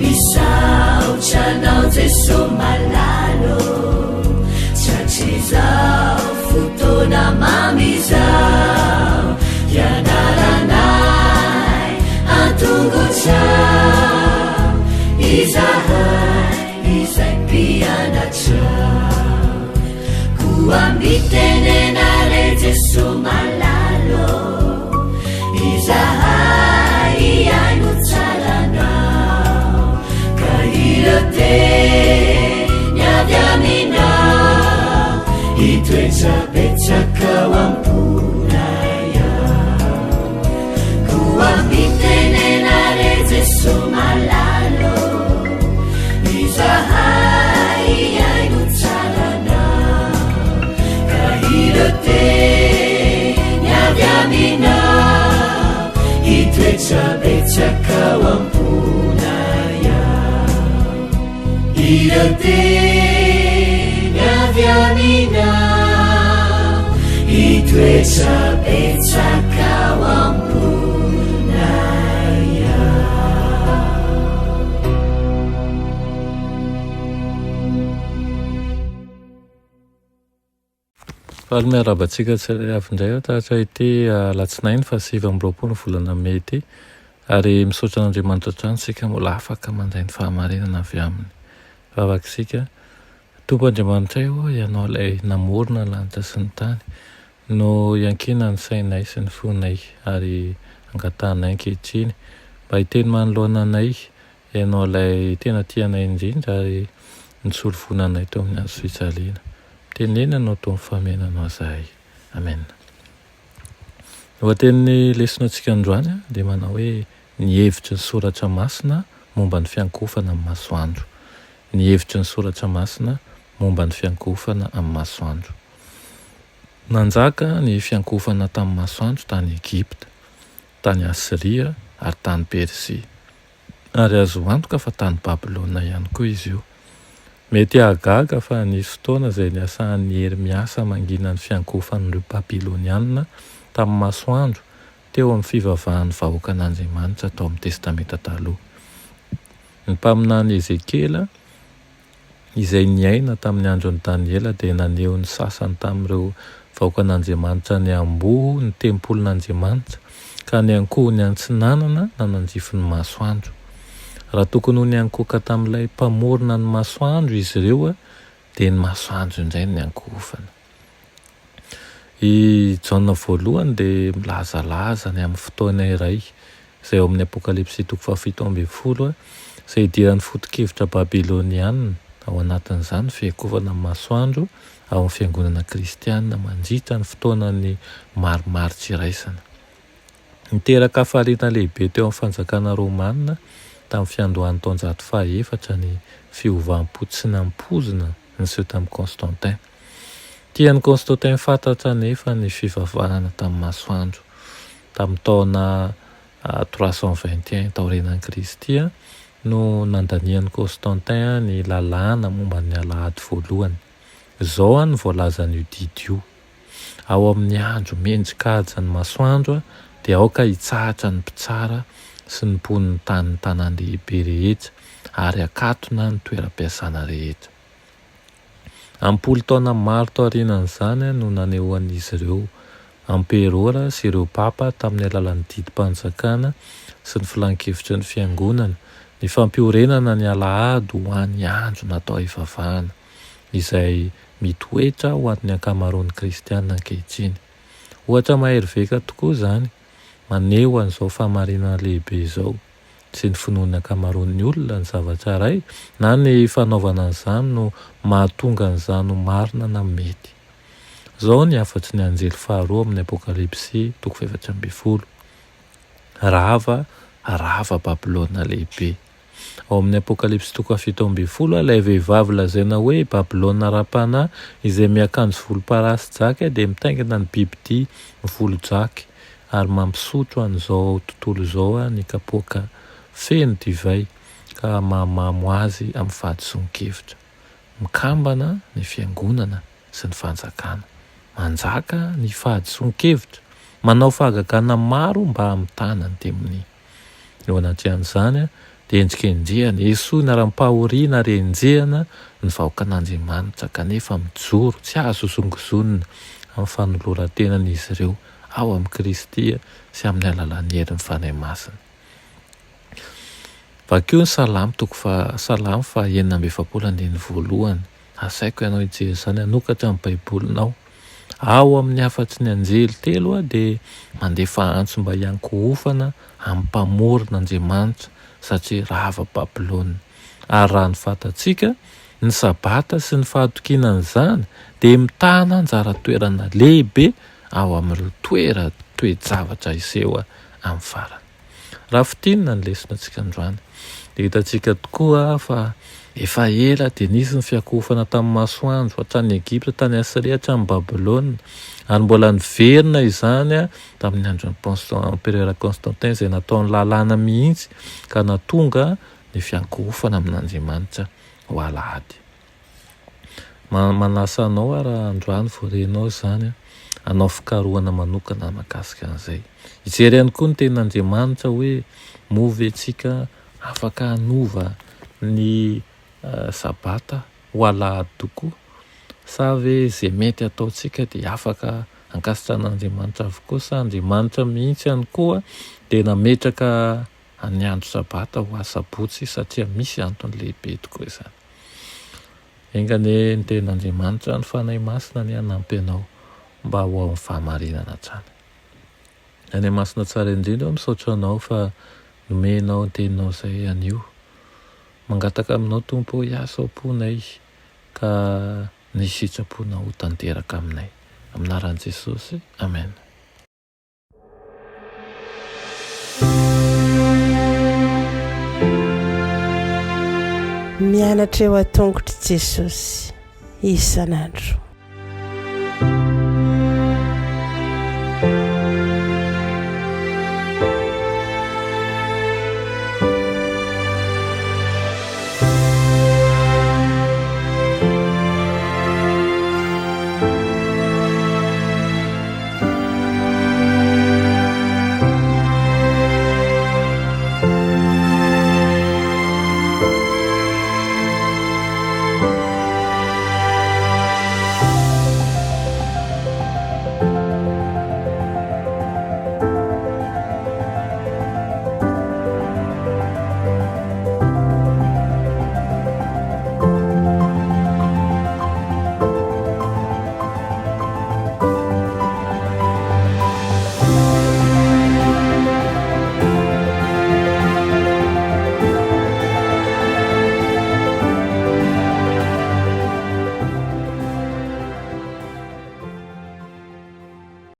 misaotranao jeso malalo tratrizao fotona mamizao ianaranay antongotrao izahay izay mpianatrao koambitenenare jeso malalo izahay iaino tsaranao ka irate niavy aminao itoetrabetsakao amponaya koambitenenare jeso malalo izahay iaino tsaranao ka irate niavy aminao itoetrabetsakao amponaya irate niavy aminao itoetrabetsakao amponaya. Faly miarabantsika avindray aho tahatra ity latsinainy fa 7 volana May ity ary misaotra an'Andriamanitra trano sika mbola afaka mandray ny fahamarinana avy aminy vavakisika tompo Andriamanitra io ianao ilay namorona ny lanitra sy ny tany no iankina ny sainay sy ny fonay ary angatanay ankehitriny mba hiteny manoloana anay ianao ilay tena tianay indrindra ary nisolo vonanay teo amin'ny azo fijaliana tenena anao tao mifamenanao zahay amen. Lohatenin'ny lesonantsika androany dia manao hoe ny hevitry ny soratra masina momba ny fiankofana amin'ny masoandro. Ny hevitry ny soratra masina momba ny fiankofana amin'ny masoandro. Nanjaka ny fiankofana tamin'ny masoandro tany Egypta, tany Asiria ary tany Persia. Ary azo antoka fa tany Babilôna ihany koa izy io. Mety ahagaga fa nisy fotoana izay niasahan'ny Hermiasa mangina ny fiankofan'ireo Babilôniana tamin'ny masoandro teo amin'ny fivavahan'ny vahoakan'Andriamanitra tao amin'ny testamenta taloha. Ny mpaminany Ezekela izay niaina tamin'ny andron'ny Daniela dia naneho ny sasany tamin'ireo vahoakan'Andriamanitra ny amboho ny tempolon'Andriamanitra ka ny ankoho ny antsinanana nananjify ny masoandro. Raha tokony ho niankoka tamin'ilay mpamorona ny masoandro izy ireo dia ny masoandro indray ny ankofana. I Jaona voalohany dia milazalaza ny amin'ny fotoana iray izay ao amin'ny Apokalipsy 7:20 izay idiran'ny foto-kevitra Babilôniana ao anatin'izany fiankofana amin'ny masoandro ao amin'ny fiangonana kristianina mandritra ny fotoanany maromaro tsiraisana. Niteraka hafaliana lehibe teo amin'ny fanjakana Romanina tamin'ny fiandohan'ny taonjato fahaefatra ny fiovam-po tsy nampozina niseho tamin'ny Constantin. Tian'ny Constantin fantatra nefa ny fivavahana tamin'ny masoandro. Tamin'ny taona 321 taorenan'i Kristy no nandanian'i Constantin ny lalàna momba ny alahady voalohany. Izao ny voalazan'io didy io. Ao amin'ny andro mendrikajy ny masoandro dia aoka hitsahatra ny mpitsara sy ny mponiny tany tanàn-dehibe rehetra ary akatona ny toeram-piasana rehetra. Ampolo taona maro tao aorianan'izany no nanehoan'izy ireo amperora sy ireo papa tamin'ny alalan'ny didim-panjakana sy ny filan-kevitry ny fiangonana ny fampiorenana ny alahady ho an'ny andro natao hivavahana izay mitoetra ho an'ny ankamaroan'ny kristianina ankehitriny. Ohatra mahery veka tokoa izany maneho an'izao fahamarinana lehibe izao sy ny finoan'ny ankamaroan'ny olona ny zavatra iray na ny fanaovana an'izany no mahatonga an'izany ho marina na mety. Izao ny afatry ny anjely faharoa amin'ny Apokalipsy 4:20. Rava Babilôna lehibe. Ao amin'ny Apokalipsy 7:20 ilay vehivavy lazaina hoe Babilôna ra-panahy izay miakanjo volomparasy jaky dia mitaingina ny bibidia volo-jaky ary mampisotro an'izao tontolo izao ny kapoaka feno divay ka mahamamo azy amin'ny fahadison-kevitra. Mikambana ny fiangonana sy ny fanjakana. Manjaka ny fahadison-kevitra. Manao fahagagana maro mba hamitana ny temony. Eo anatin'izany dia endrikenjehana esoina raha-mpahoriana ary enjehana ny vahoaka an'Andriamanitra kanefa mijoro tsy azo zongozonina amin'ny fanoloran-tenan'izy ireo ao amin'ny Kristy sy amin'ny alalan'ny herin'ny fanahy masina. Vakeo ny salamo salamo fa 9:1 asaiko ianao hijery izany hanokatra amin'ny baibolinao. Ao amin'ny afatsy ny anjely telo dia mandefa antso mba hiankohofana amin'ny mpamoron'Andriamanitra satria rava Babilôna. Ary raha ny fantatsika ny sabata sy ny fahatokinana izany dia mitahana anjara toerana lehibe ao amin'ireo toe-javatra iseho amin'ny farany. Raha fitinina ny lesonantsika androany dia hitantsika tokoa fa efa ela dia nisy ny fiankohofana tamin'ny masoandro hatrany Egipta, tany Asiria, hatrany Babilôna, ary mbola niverina izany tamin'ny andron'ny Empereur Constantin izay nataony lalàna mihitsy ka nahatonga ny fiankohofana amin'Andriamanitra ho alahady. Manasa anao raha androany voarenao izany hanao fikarohana manokana mahakasika an'izay. Hijery ihany koa ny tenin'Andriamanitra hoe move antsika afaka hanova ny sabata ho alahady tokoa sa ve izay mety ataontsika dia afaka ankasitran'Andriamanitra avokoa sa Andriamanitra mihitsy ihany koa dia nametraka ny andro sabata ho asabotsy satria misy antony lehibe tokoa izany. Engane ny tenin'Andriamanitra ny fanahy masina ny hanampy anao mba ho amin'ny fahamarinana hatrany. Any masina tsara indrindra misaotra anao fa nomenao ny teninao izay anio. Mangataka aminao Tompo hiasa ao am-ponay ka ny sitraponao ho tanteraka aminay. Amin'ny anaran'i Jesosy, amen. Mianatra eo an-tongotry Jesosy isan'andro.